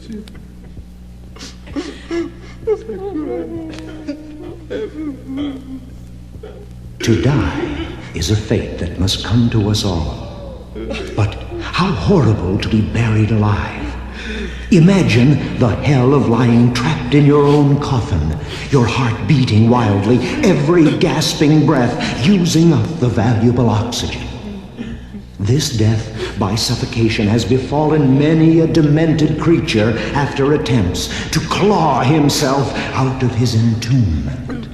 To die is a fate that must come to us all. But how horrible to be buried alive. Imagine the hell of lying trapped in your own coffin, your heart beating wildly, every gasping breath using up the valuable oxygen. This death by suffocation has befallen many a demented creature after attempts to claw himself out of his entombment.